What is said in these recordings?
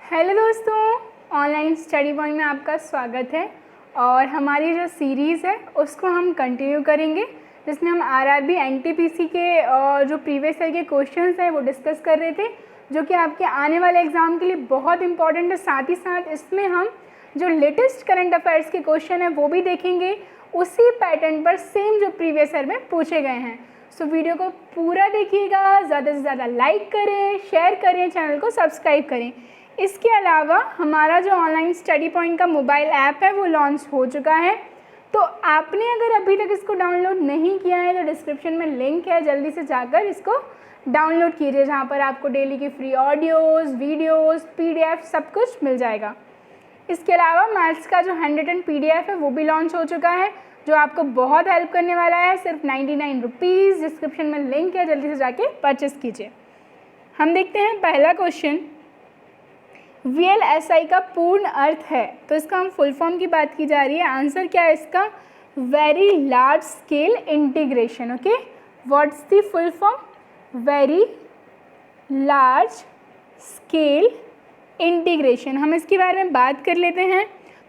Hello दोस्तों, online study point में आपका स्वागत है। और हमारी जो सीरीज़ है उसको हम कंटिन्यू करेंगे, जिसमें हम आरआरबी एनटीपीसी के जो प्रीवियस ईयर के क्वेश्चंस हैं वो डिस्कस कर रहे थे, जो कि आपके आने वाले एग्ज़ाम के लिए बहुत इंपॉर्टेंट है। साथ ही साथ इसमें हम जो लेटेस्ट करंट अफेयर्स के क्वेश्चन हैं वो भी देखेंगे, उसी पैटर्न पर सेम जो प्रीवियस ईयर में पूछे गए हैं। सो वीडियो को पूरा देखिएगा, ज़्यादा से ज़्यादा लाइक करें, शेयर करें, चैनल को सब्सक्राइब करें। इसके अलावा हमारा जो ऑनलाइन स्टडी पॉइंट का मोबाइल ऐप है वो लॉन्च हो चुका है। तो आपने अगर अभी तक इसको डाउनलोड नहीं किया है तो डिस्क्रिप्शन में लिंक है, जल्दी से जाकर इसको डाउनलोड कीजिए, जहाँ पर आपको डेली की फ्री ऑडियोज़, वीडियोज़, PDF सब कुछ मिल जाएगा। इसके अलावा मैथ्स का जो हैंड PDF है वो भी लॉन्च हो चुका है, जो आपको बहुत हेल्प करने वाला है। सिर्फ 99 रुपीज़। डिस्क्रिप्शन में लिंक है, जल्दी से जाके परचेस कीजिए। हम देखते हैं पहला क्वेश्चन। VLSI का पूर्ण अर्थ है, तो इसका हम फुल फॉर्म की बात की जा रही है। आंसर क्या है इसका? Very large scale integration. Okay, what's the full form? Very large scale integration. हम इसके बारे में बात कर लेते हैं।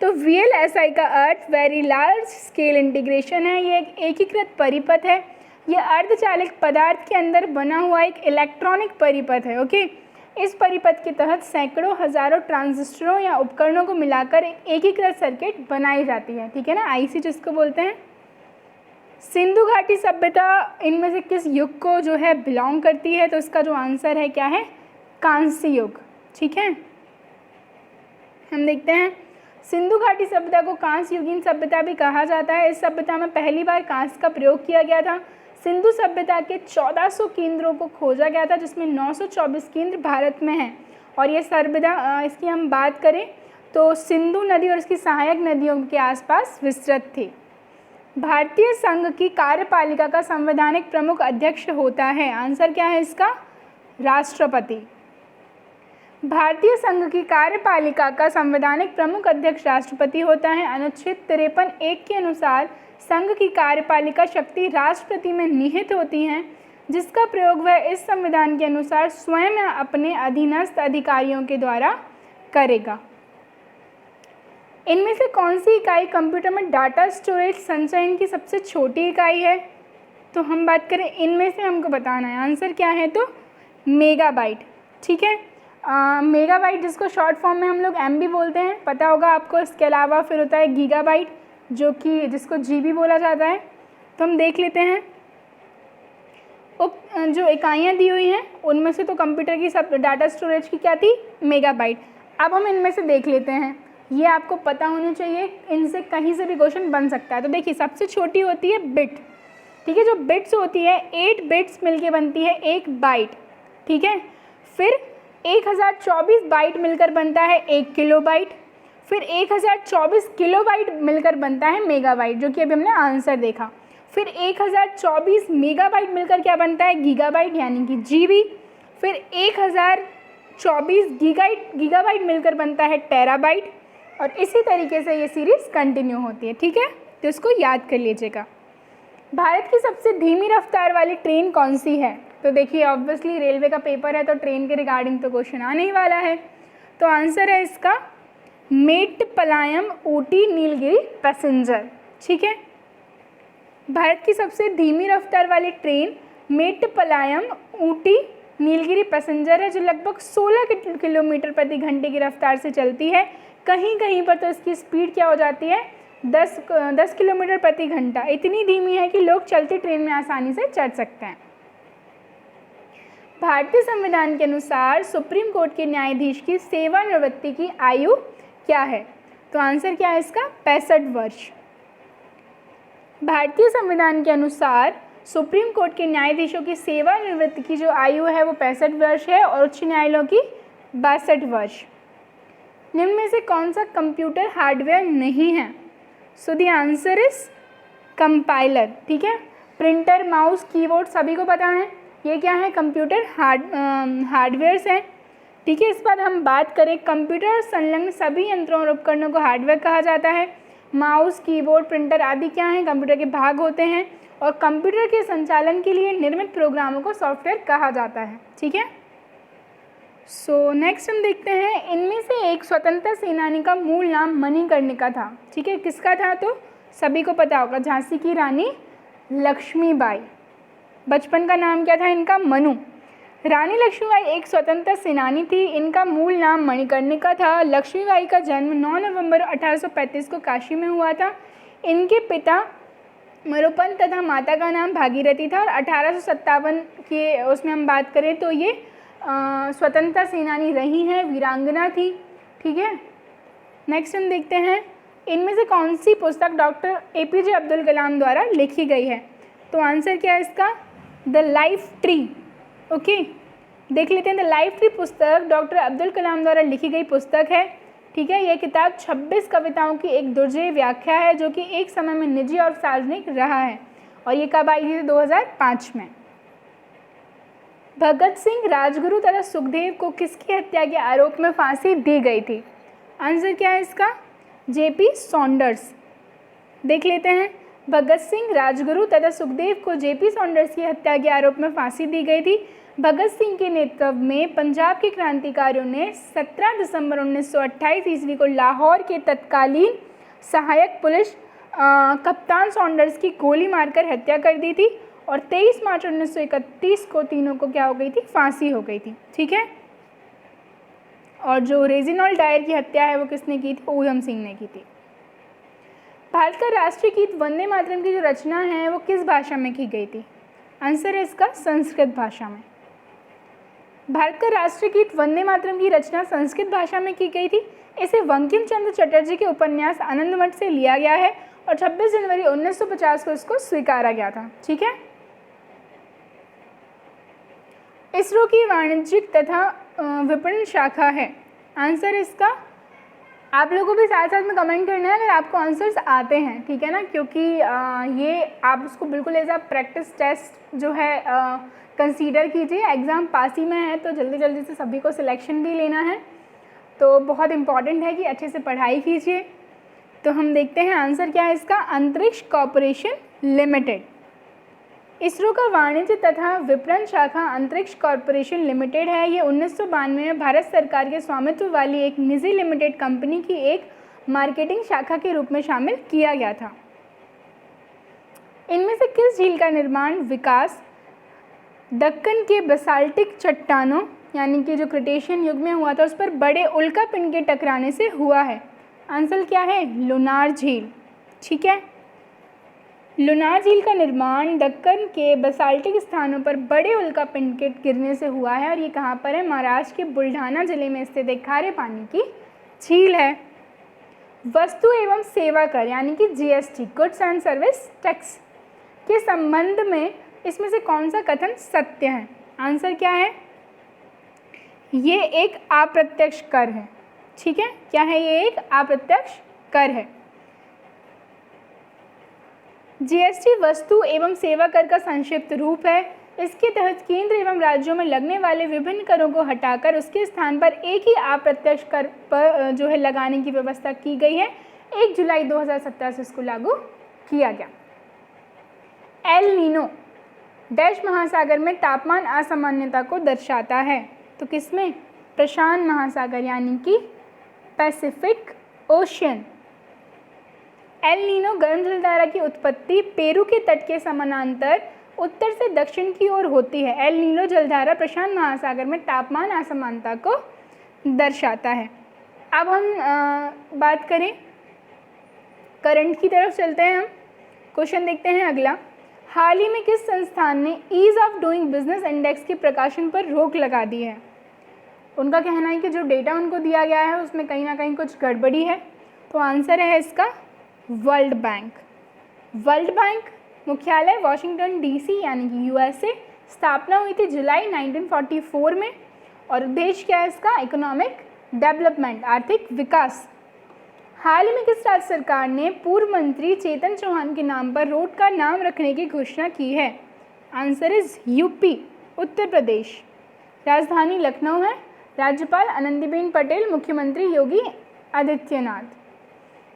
तो VLSI का अर्थ वेरी लार्ज स्केल इंटीग्रेशन है। ये एक एकीकृत परिपथ है। ये अर्धचालित पदार्थ के अंदर बना हुआ एक इलेक्ट्रॉनिक परिपथ है। ओके, इस परिपथ के तहत सैकड़ों हजारों ट्रांजिस्टरों या उपकरणों को मिलाकर एक एकीकृत सर्किट बनाई जाती है। ठीक है ना, IC जिसको बोलते हैं। सिंधु घाटी सभ्यता इनमें से किस युग को जो है बिलोंग करती है? तो इसका जो आंसर है क्या है? कांस्य युग। ठीक है, हम देखते हैं। सिंधु घाटी सभ्यता को कांस्य युगीन सभ्यता भी कहा जाता है। इस सभ्यता में पहली बार कांस्य का प्रयोग किया गया था। सिंधु सभ्यता के 1400 केंद्रों को खोजा गया था, जिसमें 924 केंद्र भारत में हैं। और ये सभ्यता, इसकी हम बात करें तो सिंधु नदी और इसकी सहायक नदियों के आसपास विस्तृत थी। भारतीय संघ की कार्यपालिका का संवैधानिक प्रमुख अध्यक्ष होता है। आंसर क्या है इसका? राष्ट्रपति। भारतीय संघ की कार्यपालिका का संवैधानिक प्रमुख अध्यक्ष राष्ट्रपति होता है। अनुच्छेद 53(1) के अनुसार संघ की कार्यपालिका शक्ति राष्ट्रपति में निहित होती हैं, जिसका प्रयोग वह इस संविधान के अनुसार स्वयं या अपने अधीनस्थ अधिकारियों के द्वारा करेगा। इनमें से कौन सी इकाई कंप्यूटर में डाटा स्टोरेज संचयन की सबसे छोटी इकाई है? तो हम बात करें इनमें से, हमको बताना है। आंसर क्या है? तो मेगाबाइट। ठीक है, मेगाबाइट जिसको शॉर्ट फॉर्म में हम लोग MB बोलते हैं, पता होगा आपको। इसके अलावा फिर होता है गीगाबाइट, जो कि जिसको GB बोला जाता है। तो हम देख लेते हैं जो इकाइयाँ दी हुई हैं उनमें से तो कंप्यूटर की सब डाटा स्टोरेज की क्या थी? मेगाबाइट। अब हम इनमें से देख लेते हैं, ये आपको पता होना चाहिए, इनसे कहीं से भी क्वेश्चन बन सकता है। तो देखिए, सबसे छोटी होती है बिट। ठीक है, जो बिट्स होती है 8 बिट्स मिलके बनती है 1 बाइट। ठीक है, फिर 1024 बाइट मिलकर बनता है 1 किलोबाइट। फिर 1024 किलोबाइट मिलकर बनता है मेगाबाइट, जो कि अभी हमने आंसर देखा। फिर 1024 मेगाबाइट मिलकर क्या बनता है? गीगाबाइट, यानी कि GB। फिर 1024 गीगाबाइट मिलकर बनता है टेराबाइट। और इसी तरीके से ये सीरीज़ कंटिन्यू होती है। ठीक है, तो इसको याद कर लीजिएगा। भारत की सबसे धीमी रफ्तार वाली ट्रेन कौन सी है? तो देखिए, ऑब्वियसली रेलवे का पेपर है तो ट्रेन के रिगार्डिंग तो क्वेश्चन आने ही वाला है। तो आंसर है इसका मेट्टपालयम ऊटी नीलगिरी पैसेंजर। ठीक है, भारत की सबसे धीमी रफ्तार वाली ट्रेन मेट्टपालयम ऊटी नीलगिरी पैसेंजर है, जो लगभग 16 किलोमीटर प्रति घंटे की रफ्तार से चलती है। कहीं कहीं पर तो इसकी स्पीड क्या हो जाती है? 10 किलोमीटर प्रति घंटा। इतनी धीमी है कि लोग चलती ट्रेन में आसानी से चढ़ सकते हैं। भारतीय संविधान के अनुसार सुप्रीम कोर्ट के न्यायाधीश की सेवानिवृत्ति की आयु क्या है? तो आंसर क्या है इसका? 65 वर्ष। भारतीय संविधान के अनुसार सुप्रीम कोर्ट के न्यायाधीशों की सेवानिवृत्ति की जो आयु है वो 65 वर्ष है, और उच्च न्यायालयों की 62 वर्ष। निम्न में से कौन सा कंप्यूटर हार्डवेयर नहीं है? So the answer is compiler. ठीक है, प्रिंटर, माउस, कीबोर्ड सभी को पता है ये क्या है? कंप्यूटर हार्डवेयर्स हैं। ठीक है, इस पर हम बात करें, कंप्यूटर संलग्न सभी यंत्रों और उपकरणों को हार्डवेयर कहा जाता है। माउस, कीबोर्ड, प्रिंटर आदि क्या हैं? कंप्यूटर के भाग होते हैं। और कंप्यूटर के संचालन के लिए निर्मित प्रोग्रामों को सॉफ्टवेयर कहा जाता है। ठीक है, सो नेक्स्ट हम देखते हैं, इनमें से एक स्वतंत्रता सेनानी का मूल नाम मणिकर्णिका था। ठीक है, किसका था? तो सभी को पता होगा, झांसी की रानी लक्ष्मीबाई। बचपन का नाम क्या था इनका? मनु। रानी लक्ष्मीबाई एक स्वतंत्रता सेनानी थी। इनका मूल नाम मणिकर्णिका था। लक्ष्मीबाई का जन्म 9 नवंबर 1835 को काशी में हुआ था। इनके पिता मरुपंत तथा माता का नाम भागीरथी था। और 1857 के उसमें हम बात करें तो ये स्वतंत्रता सेनानी रही हैं, वीरांगना थी। ठीक है, नेक्स्ट हम देखते हैं, इनमें से कौन सी पुस्तक डॉक्टर APJ अब्दुल कलाम द्वारा लिखी गई है? तो आंसर क्या है इसका? The life tree. ओके, देख लेते हैं। द लाइफ ट्री पुस्तक डॉक्टर अब्दुल कलाम द्वारा लिखी गई पुस्तक है। ठीक है, यह किताब 26 कविताओं की एक दुर्जेय व्याख्या है जो कि एक समय में निजी और सार्वजनिक रहा है। और ये कब आई थी? 2005 में। भगत सिंह, राजगुरु तथा सुखदेव को किसकी हत्या के आरोप में फांसी दी गई थी? आंसर क्या है इसका? JP Saunders. देख लेते हैं, भगत सिंह, राजगुरु तथा सुखदेव को JP सॉन्डर्स की हत्या के आरोप में फांसी दी गई थी। भगत सिंह के नेतृत्व में पंजाब के क्रांतिकारियों ने 17 दिसंबर 1928 ईस्वी को लाहौर के तत्कालीन सहायक पुलिस कप्तान सॉन्डर्स की गोली मारकर हत्या कर दी थी। और 23 मार्च 1931 को तीनों को क्या हो गई थी? फांसी हो गई थी। ठीक है, और जो रेजिनॉल्ड डायर की हत्या है वो किसने की थी? ऊधम सिंह ने की थी। भारत का राष्ट्रीय गीत वंदे मातरम की जो रचना है वो किस भाषा में की गई थी? आंसर है इसका संस्कृत भाषा में। भारत का राष्ट्रीय गीत वंदे मातरम की रचना संस्कृत भाषा में की गई थी। इसे बंकिम चंद्र चटर्जी के उपन्यास आनंदमठ से लिया गया है और 26 जनवरी 1950 को इसको स्वीकारा गया था। ठीक है, इसरो की वाणिज्यिक तथा विपणन शाखा है। आंसर इसका आप लोगों को भी साथ साथ में कमेंट करना है अगर आपको आंसर्स आते हैं। ठीक है ना, क्योंकि ये आप उसको बिल्कुल एज अ प्रैक्टिस टेस्ट जो है कंसीडर कीजिए। एग्ज़ाम पास ही में है तो जल्दी जल्दी से सभी को सिलेक्शन भी लेना है, तो बहुत इम्पॉर्टेंट है कि अच्छे से पढ़ाई कीजिए। तो हम देखते हैं आंसर क्या है इसका? अंतरिक्ष कॉरपोरेशन लिमिटेड। इसरो का वाणिज्य तथा विपणन शाखा अंतरिक्ष कॉरपोरेशन लिमिटेड है। ये 1992 में भारत सरकार के स्वामित्व वाली एक निजी लिमिटेड कंपनी की एक मार्केटिंग शाखा के रूप में शामिल किया गया था। इनमें से किस झील का निर्माण विकास दक्कन के बेसाल्टिक चट्टानों यानी कि जो क्रिटेशियन युग में हुआ था उस पर बड़े उल्कापिंड के टकराने से हुआ है? आंसर क्या है? लुनार झील। ठीक है, लुनार झील का निर्माण दक्कन के बेसाल्टिक स्थानों पर बड़े उल्कापिंड के गिरने से हुआ है और ये कहाँ पर है? महाराष्ट्र के बुल्ढाना जिले में स्थित एक खारे पानी की झील है। वस्तु एवं सेवा कर यानी कि GST goods and service tax के संबंध में इसमें से कौन सा कथन सत्य है? आंसर क्या है? ये एक अप्रत्यक्ष कर है। ठीक है, क्या है? ये एक अप्रत्यक्ष कर है। GST वस्तु एवं सेवा कर का संक्षिप्त रूप है। इसके तहत केंद्र एवं राज्यों में लगने वाले विभिन्न करों को हटाकर उसके स्थान पर एक ही अप्रत्यक्ष कर पर जो है लगाने की व्यवस्था की गई है। 1 जुलाई 2017 से इसको लागू किया गया। एल नीनो डैश महासागर में तापमान असामान्यता को दर्शाता है। तो किसमें? प्रशांत महासागर यानी कि पैसिफिक ओशियन। एल नीनो गर्म जलधारा की उत्पत्ति पेरू के तट के समानांतर उत्तर से दक्षिण की ओर होती है। एल नीनो जलधारा प्रशांत महासागर में तापमान असमानता को दर्शाता है। अब हम बात करें करंट की तरफ चलते हैं। हम क्वेश्चन देखते हैं अगला। हाल ही में किस संस्थान ने ease of doing business index के प्रकाशन पर रोक लगा दी है? उनका कहना है कि जो डेटा उनको दिया गया है उसमें कहीं ना कहीं कुछ गड़बड़ी है। तो आंसर है इसका वर्ल्ड बैंक। वर्ल्ड बैंक मुख्यालय वॉशिंगटन DC यानी कि USA। स्थापना हुई थी जुलाई 1944 में और उद्देश्य क्या है इसका? इकोनॉमिक डेवलपमेंट, आर्थिक विकास। हाल ही में किस राज्य सरकार ने पूर्व मंत्री चेतन चौहान के नाम पर रोड का नाम रखने की घोषणा की है? Answer is UP Uttar Pradesh. राजधानी लखनऊ है। राज्यपाल आनंदीबेन पटेल, मुख्यमंत्री योगी आदित्यनाथ।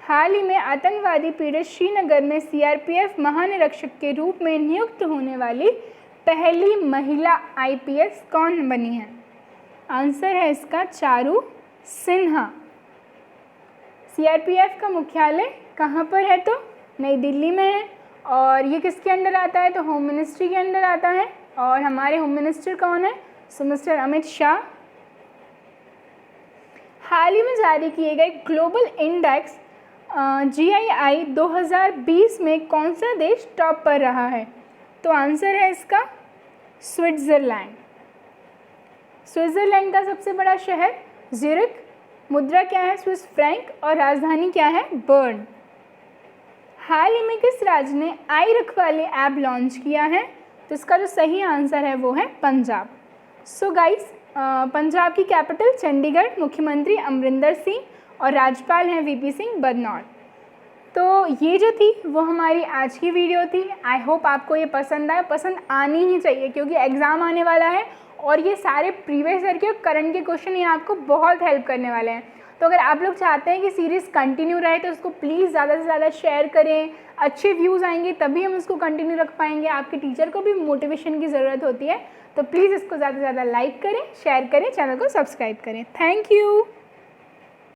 हाल ही में आतंकवादी पीड़ित श्रीनगर में CRPF महानिरीक्षक के रूप में नियुक्त होने वाली पहली महिला IPS कौन बनी है? आंसर है इसका चारू सिन्हा। सीआरपीएफ का मुख्यालय कहाँ पर है? तो नई दिल्ली में है। और ये किसके अंडर आता है? तो होम मिनिस्ट्री के अंडर आता है। और हमारे होम मिनिस्टर कौन है? सो मिस्टर अमित शाह। हाल ही में जारी किए गए ग्लोबल इंडेक्स GII 2020 में कौन सा देश टॉप पर रहा है? तो आंसर है इसका स्विट्ज़रलैंड। स्विट्ज़रलैंड का सबसे बड़ा शहर ज़ुरिक, मुद्रा क्या है? स्विस फ्रैंक, और राजधानी क्या है? बर्न। हाल ही में किस राज्य ने आई रखवाले ऐप लॉन्च किया है? तो इसका जो सही आंसर है वो है पंजाब। सो गाइस, पंजाब की कैपिटल चंडीगढ़, मुख्यमंत्री अमरिंदर सिंह और राज्यपाल हैं VP सिंह बदनौर। तो ये जो थी वो हमारी आज की वीडियो थी। आई होप आपको ये पसंद आए, पसंद आनी ही चाहिए क्योंकि एग्ज़ाम आने वाला है और ये सारे प्रीवियस ईयर के और करंट के क्वेश्चन ये आपको बहुत हेल्प करने वाले हैं। तो अगर आप लोग चाहते हैं कि सीरीज़ कंटिन्यू रहे तो उसको प्लीज़ ज़्यादा से ज़्यादा शेयर करें। अच्छे व्यूज़ आएंगे तभी हम उसको कंटिन्यू रख पाएंगे। आपके टीचर को भी मोटिवेशन की ज़रूरत होती है, तो प्लीज़ इसको ज़्यादा से ज़्यादा लाइक करें, शेयर करें, चैनल को सब्सक्राइब करें। Thank you.